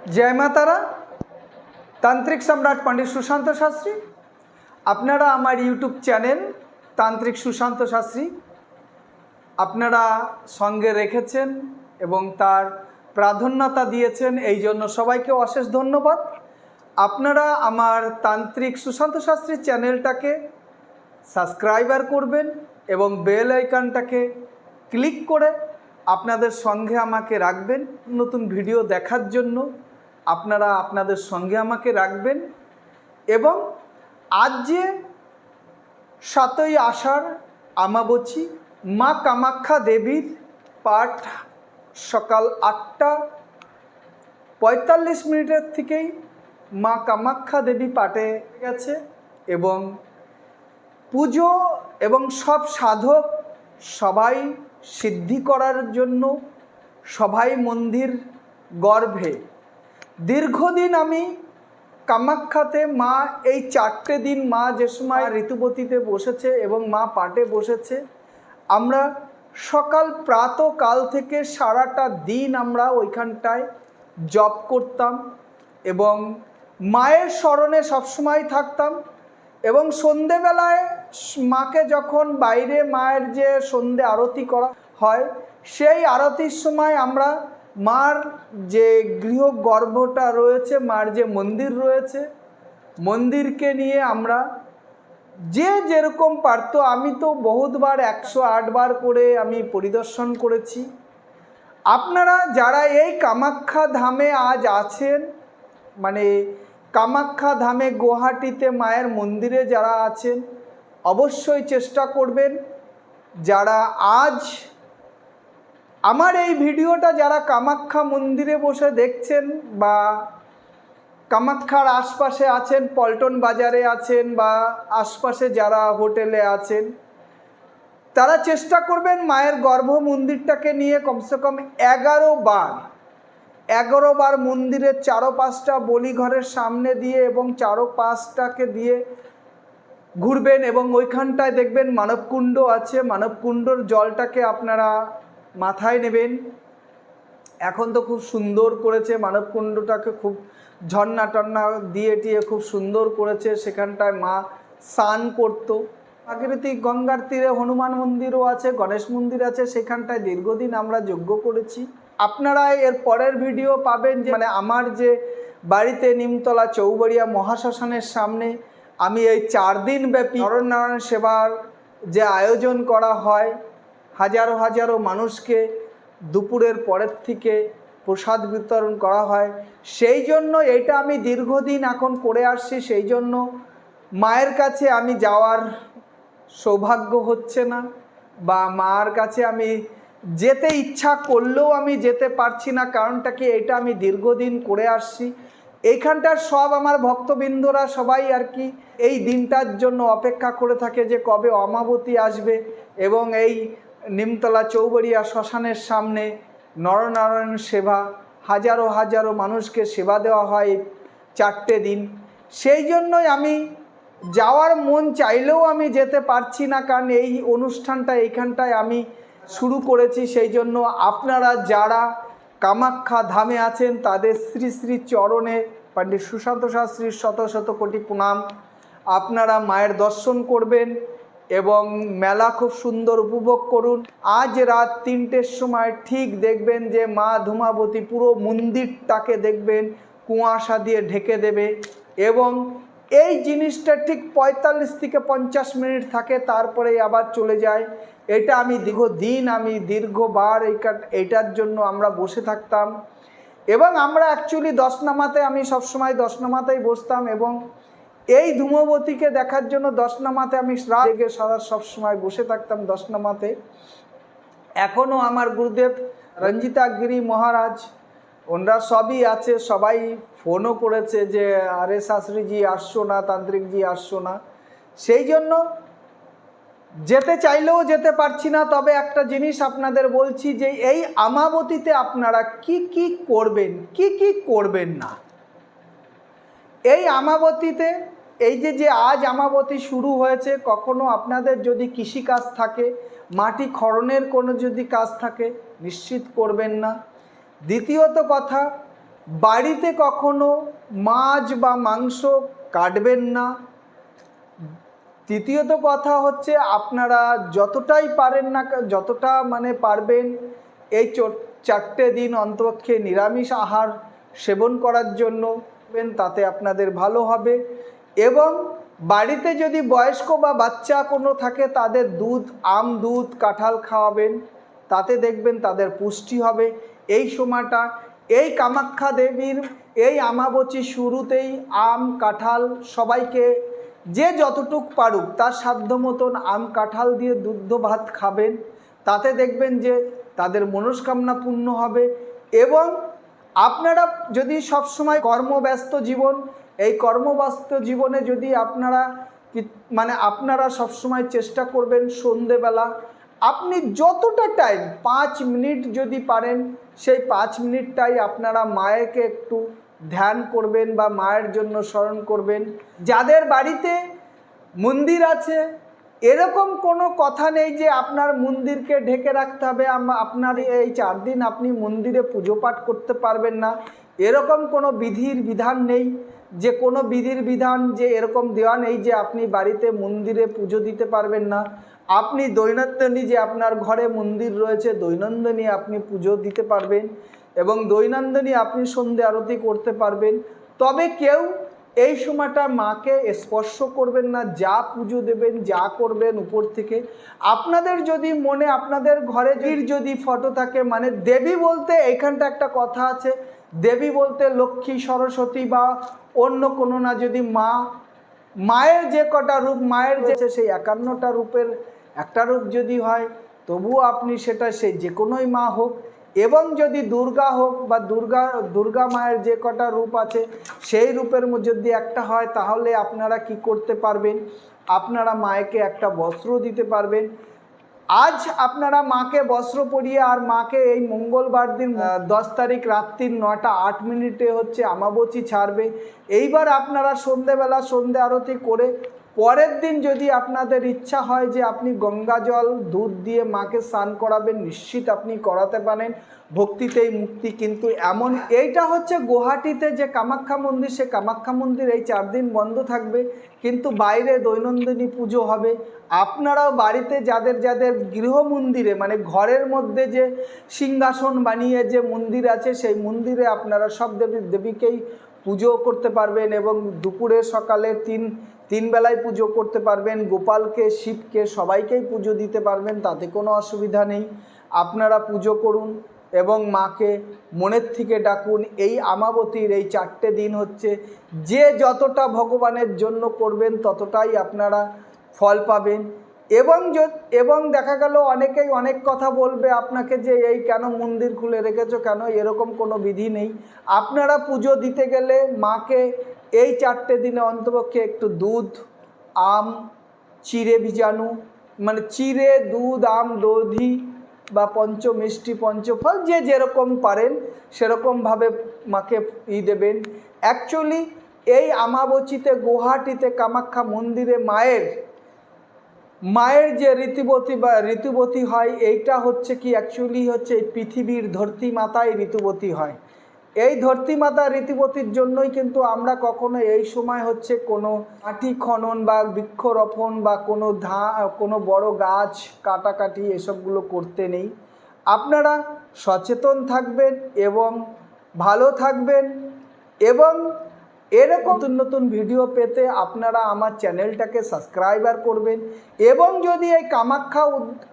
जय मातारा तांत्रिक सम्राट पंडित सुशांत शास्त्री আপনারা আমার ইউটিউব চ্যানেল তান্ত্রিক সুশান্ত শাস্ত্রী আপনারা সঙ্গে রেখেছেন এবং তার প্রাধান্যতা দিয়েছেন, এই জন্য সবাইকে অশেষ ধন্যবাদ। আপনারা আমার তান্ত্রিক সুশান্ত শাস্ত্রী চ্যানেলটাকে সাবস্ক্রাইবার করবেন এবং বেল আইকনটাকে ক্লিক করে আপনাদের সঙ্গে আমাকে রাখবেন। নতুন ভিডিও দেখার জন্য আপনারা আপনাদের সঙ্গে আমাকে রাখবেন। এবং আজ যে 7ই আষাঢ় আমাবস্যা, মা কামাখ্যা দেবীর পাঠ সকাল 8টা 45 মিনিটের থেকেই মা কামাখ্যা দেবী পাঠে গেছে এবং পুজো এবং সব সাধক সবাই সিদ্ধি করার জন্য সবাই মন্দির গর্ভে। দীর্ঘদিন আমি কামাখ্যাতে মা এই 4টে দিন মা যে সময় ঋতুবতীতে বসেছে এবং মা পাটে বসেছে, আমরা সকাল প্রাতকাল থেকে সারাটা দিন আমরা ওইখানটায় জপ করতাম এবং মায়ের স্মরণে সবসময় থাকতাম। এবং সন্ধেবেলায় মাকে যখন বাইরে মায়ের যে সন্ধে আরতি করা হয়, সেই আরতির সময় আমরা মার যে গৃহগর্ভটা রয়েছে, মার যে মন্দির রয়েছে, মন্দিরকে নিয়ে আমরা যে যেরকম পারতো, আমি তো বহুতবার 108 বার করে আমি পরিদর্শন করেছি। আপনারা যারা এই কামাখ্যা ধামে আজ আছেন, মানে কামাখ্যা ধামে গুয়াহাটিতে মায়ের মন্দিরে যারা আছেন, অবশ্যই চেষ্টা করবেন যারা আজ আমার এই ভিডিওটা যারা কামাখ্যা মন্দিরে বসে দেখছেন বা কামাখ্যার আশপাশে আছেন, পল্টন বাজারে আছেন বা আশপাশে যারা হোটেলে আছেন, তারা চেষ্টা করবেন মায়ের গর্ভ মন্দিরটাকে নিয়ে কমসে কম 11 বার মন্দিরের চারপাশটা বলিঘরের সামনে দিয়ে এবং চারপাশটাকে দিয়ে ঘুরবেন এবং ওইখানটায় দেখবেন মানবকুণ্ড আছে। মানবকুণ্ডর জলটাকে আপনারা মাথায় নেবেন। এখন তো খুব সুন্দর করেছে মানবকুণ্ডটাকে, খুব ঝর্ণা টর্ণা দিয়ে টিয়ে খুব সুন্দর করেছে। সেখানটায় মা স্নান করতো। প্রাকৃতিক গঙ্গার তীরে হনুমান মন্দিরও আছে, গণেশ মন্দির আছে, সেখানটায় দীর্ঘদিন আমরা যজ্ঞ করেছি। আপনারা এর পরের ভিডিও পাবেন যে মানে আমার যে বাড়িতে নিমতলা চৌবাড়িয়া মহাশ্মশানের সামনে আমি এই 4 দিন ব্যাপী নরনারায়ণ সেবার যে আয়োজন করা হয়, হাজারো হাজারো মানুষকে দুপুরের পরের থেকে প্রসাদ বিতরণ করা হয়, সেই জন্য এটা আমি দীর্ঘদিন এখন করে আসছি। সেই জন্য মায়ের কাছে আমি যাওয়ার সৌভাগ্য হচ্ছে না বা মার কাছে আমি যেতে ইচ্ছা করলেও আমি যেতে পারছি না। কারণটা কি, এটা আমি দীর্ঘদিন করে আসছি। এইখানটার সব আমার ভক্তবৃন্দরা সবাই আর কি এই দিনটার জন্য অপেক্ষা করে থাকে যে কবে অমাবতী আসবে এবং এই নিমতলা চৌবাড়িয়া শ্মশানের সামনে নরনারায়ণ সেবা, হাজারো হাজারো মানুষকে সেবা দেওয়া হয় 4টে দিন। সেই জন্যই আমি যাওয়ার মন চাইলেও আমি যেতে পারছি না, কারণ এই অনুষ্ঠানটা এইখানটায় আমি শুরু করেছি। সেই জন্য আপনারা যারা কামাখ্যা ধামে আছেন তাদের শ্রী শ্রী চরণে পণ্ডিত সুশান্ত শাস্ত্রীর শত শত কোটি প্রণাম। আপনারা মায়ের দর্শন করবেন এবং মেলা খুব সুন্দর উপভোগ করুন। আজ রাত 3টের সময় ঠিক দেখবেন যে মা ধূমাবতী পুরো মন্দিরটাকে দেখবেন কুয়াশা দিয়ে ঢেকে দেবে এবং এই জিনিসটা ঠিক 45 থেকে 50 মিনিট থাকে, তারপরে আবার চলে যায়। এটা আমি দীর্ঘবার এইটার জন্য আমরা বসে থাকতাম এবং আমরা অ্যাকচুয়ালি 10 নামাতে আমি সবসময় 10 নামাতেই বসতাম এবং এই ধূমবতীকে দেখার জন্য 10 নামাতে আমি রাত জেগে সবসময় বসে থাকতাম 10 নামাতে। এখনও আমার গুরুদেব রঞ্জিতা গিরি মহারাজ ওনারা সবই আছে, সবাই ফোনও করেছে যে আরে শাস্ত্রীজি আসছো না, তান্ত্রিকজি আসছো না। সেই জন্য যেতে চাইলেও যেতে পারছি না। তবে একটা জিনিস আপনাদের বলছি যে এই আমাবতীতে আপনারা কি কি করবেন, কি কি করবেন না। এই আমাবতীতে এই যে আজ আমাবতী শুরু হয়েছে, কখনো আপনাদের যদি কৃষিকাজ থাকে, মাটি খননের কোনো যদি কাজ থাকে, নিশ্চিত করবেন না। দ্বিতীয়ত কথা, বাড়িতে কখনো মাছ বা মাংস কাটবেন না। তৃতীয়ত কথা হচ্ছে আপনারা যতটাই পারেন না, যতটা পারবেন এই 4টে দিন অন্তপক্ষে নিরামিষ আহার সেবন করার জন্য, তাতে আপনাদের ভালো হবে। এবং বাড়িতে যদি বয়স্ক বা বাচ্চা কোনো থাকে তাদের দুধ, আম দুধ, কাঁঠাল খাওয়াবেন, তাতে দেখবেন তাদের পুষ্টি হবে। এই সময়টা এই কামাখ্যা দেবীর এই আমাবচী শুরুতেই আম কাঁঠাল সবাইকে যে যতটুক পারুক তার সাধ্য মতন আম কাঁঠাল দিয়ে দুগ্ধ ভাত খাবেন, তাতে দেখবেন যে তাদের মনস্কামনা পূর্ণ হবে। এবং আপনারা যদি সবসময় কর্মব্যস্ত জীবন, এই কর্মব্যস্ত জীবনে যদি আপনারা সবসময় চেষ্টা করবেন সন্ধেবেলা আপনি যতটা টাইম 5 মিনিট যদি পারেন সেই 5 মিনিটটাই আপনারা মায়েরকে একটু ধ্যান করবেন বা মায়ের জন্য স্মরণ করবেন। যাদের বাড়িতে মন্দির আছে এরকম কোনো কথা নেই যে আপনার মন্দিরকে ঢেকে রাখতে হবে, আপনার এই 4 দিন আপনি মন্দিরে পুজো পাঠ করতে পারবেন না, এরকম কোনো বিধির বিধান নেই। যে কোনো বিধির বিধান যে এরকম দেওয়া নেই যে আপনি বাড়িতে মন্দিরে পুজো দিতে পারবেন না। আপনি দৈনন্দিনই যে আপনার ঘরে মন্দির রয়েছে দৈনন্দিনই আপনি পুজো দিতে পারবেন এবং দৈনন্দিনই আপনি সন্ধে আরতি করতে পারবেন। তবে কেউ এই সময়টা মাকে স্পর্শ করবেন না, যা পুজো দেবেন যা করবেন উপর থেকে। আপনাদের যদি মনে আপনাদের ঘরে যদি ফটো থাকে, দেবী বলতে এইখানটা একটা কথা আছে, দেবী বলতে লক্ষ্মী সরস্বতী বা অন্য কোনো না, যদি মায়ের যে কটা রূপ, মায়ের যে সেই 51টা রূপের একটা রূপ যদি হয় তবুও আপনি সেটা সেই যে কোনোই মা হোক, এবং যদি দুর্গা হোক বা দুর্গা মায়ের যে কটা রূপ আছে সেই রূপের যদি একটা হয়, তাহলে আপনারা কি করতে পারবেন, আপনারা মায়েকে একটা বস্ত্র দিতে পারবেন। আজ আপনারা মাকে বস্ত্র পরিয়ে আর মাকে এই মঙ্গলবার দিন 10 তারিখ রাত্রির 9টা 8 মিনিটে হচ্ছে আমাবচী ছাড়বে। এইবার আপনারা সন্ধেবেলা সন্ধে আরতি করে পরের দিন যদি আপনাদের ইচ্ছা হয় যে আপনি গঙ্গা জল দুধ দিয়ে মাকে স্নান করাবেন, নিশ্চিত আপনি করাতে পারেন, ভক্তিতেই মুক্তি। কিন্তু এমন এইটা হচ্ছে গুয়াহাটিতে যে কামাখ্যা মন্দির, সে কামাখ্যা মন্দির এই 4 দিন বন্ধ থাকবে, কিন্তু বাইরে দৈনন্দিনী পুজো হবে। আপনারাও বাড়িতে যাদের যাদের গৃহ মন্দিরে ঘরের মধ্যে যে সিংহাসন বানিয়ে যে মন্দির আছে সেই মন্দিরে আপনারা সব দেবীকেই পুজো করতে পারবেন এবং দুপুরে সকালে তিন বেলায় পুজো করতে পারবেন। গোপালকে, শিবকে সবাইকেই পুজো দিতে পারবেন, তাতে কোনো অসুবিধা নেই। আপনারা পুজো করুন এবং মাকে মনের থেকে ডাকুন। এই আমাবতীর এই 4টে দিন হচ্ছে যে যতটা ভগবানের জন্য করবেন ততটাই আপনারা ফল পাবেন। এবং দেখা গেল অনেকেই অনেক কথা বলবে আপনাকে যে এই কেন মন্দির খুলে রেখেছো, কেন, এরকম কোনো বিধি নেই। আপনারা পুজো দিতে গেলে মাকে এই 4টে দিনে অন্তপক্ষে একটু দুধ, আম, চিড়ে ভিজানো, চিড়ে, দুধ, আম, দধি বা পঞ্চমিষ্টি, পঞ্চফল, যে যেরকম পারেন সেরকমভাবে মাকে দেবেন। অ্যাকচুয়ালি এই আমাবচীতে গুয়াহাটিতে কামাখ্যা মন্দিরে মায়ের যে ঋতুবতী হয়, এইটা হচ্ছে কি অ্যাকচুয়ালি হচ্ছে এই পৃথিবীর ধরতী মাতায় ঋতুবতী হয়। এই ধরতী মাতা ঋতুবতীর জন্যই কিন্তু আমরা কখনো এই সময় হচ্ছে কোনো মাটি খনন বা বৃক্ষরোপণ বা কোনো বড় গাছ কাটাকাটি এসবগুলো করতে নেই। আপনারা সচেতন থাকবেন এবং ভালো থাকবেন এবং এরকম নতুন নতুন ভিডিও পেতে আপনারা আমার চ্যানেলটাকে সাবস্ক্রাইবার করবেন। এবং যদি এই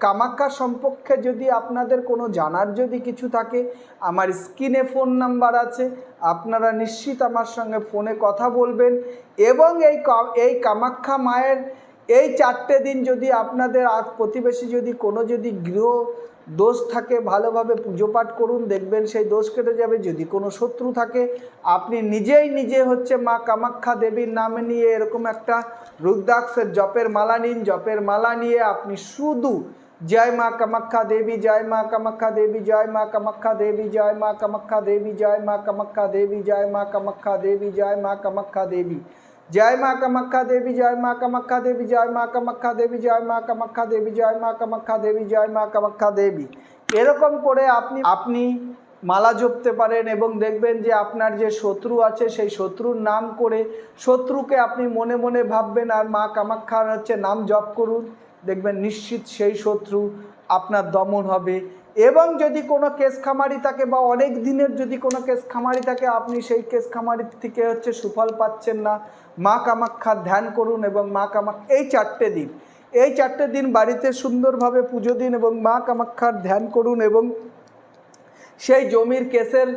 কামাখ্যা সম্পর্কে যদি আপনাদের কোনো জানার যদি কিছু থাকে, আমার স্ক্রিনে ফোন নাম্বার আছে, আপনারা নিশ্চিত আমার সঙ্গে ফোনে কথা বলবেন। এবং এই কামাখ্যা মায়ের এই 4টে দিন যদি আপনাদের আর প্রতিবেশী যদি কোনো গৃহ দোষ থাকে, ভালোভাবে পুজো পাঠ করুন, দেখবেন সেই দোষ কেটে যাবে। যদি কোনো শত্রু থাকে আপনি নিজে হচ্ছে মা কামাখ্যা দেবীর নাম নিয়ে এরকম একটা রুদ্রাক্ষের জপের মালা নিন, জপের মালা নিয়ে আপনি শুধু জয় মা কামাখ্যা দেবী, জয় মা কামাখ্যা দেবী, জয় মা কামাখ্যা দেবী, জয় মা কামাখ্যা দেবী, জয় মা কামাখ্যা দেবী, জয় মা কামাখ্যা দেবী, জয় মা কামাখ্যা দেবী, জয় মা কামাখ্যা দেবী, জয় মা কামাখ্যা দেবী, জয় মা কামাখ্যা দেবী, জয় মা কামাখ্যা দেবী, জয় মা কামাখ্যা দেবী, জয় মা কামাখ্যা দেবী, এরকম করে আপনি মালা জপতে পারেন এবং দেখবেন যে আপনার যে শত্রু আছে সেই শত্রুর নাম করে শত্রুকে আপনি মনে মনে ভাববেন আর মা কামাখ্যার নাম জপ করুন, দেখবেন নিশ্চিত সেই শত্রু আপনার দমন হবে। এবং যদি কোনো কেস খামারি থাকে বা অনেক দিনের যদি কোনো কেস খামারি থাকে, আপনি সেই কেস খামারির থেকে সুফল পাচ্ছেন না, মা কামাখ্যার ধ্যান করুন এবং মা কামাখ্যা এই চারটে দিন বাড়িতে সুন্দরভাবে পুজো দিন এবং মা কামাখ্যার ধ্যান করুন এবং সেই জমির কেসের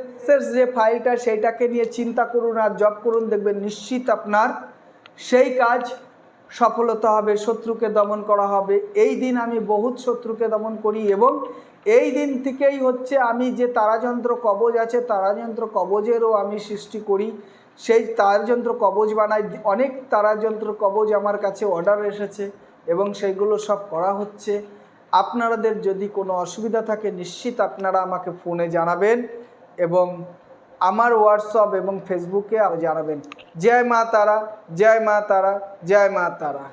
যে ফাইলটা সেইটাকে নিয়ে চিন্তা করুন আর জব করুন, দেখবেন নিশ্চিত আপনার সেই কাজ সফলতা হবে, শত্রুকে দমন করা হবে। এই দিন আমি বহুত শত্রুকে দমন করি এবং এই দিন থেকেই আমি যে তারাযন্ত্র কবচ আছে তারাযন্ত্র কবচেরও আমি সৃষ্টি করি, সেই তারাযন্ত্র কবচ বানাই। অনেক তারাযন্ত্র কবচ আমার কাছে অর্ডার এসেছে এবং সেইগুলো সব করা হচ্ছে। আপনাদের যদি কোনো অসুবিধা থাকে নিশ্চিত আপনারা আমাকে ফোনে জানাবেন এবং আমার হোয়াটসঅ্যাপ এবং ফেসবুকে জানাবেন। জয় মা তারা, জয় মা তারা, জয় মা তারা।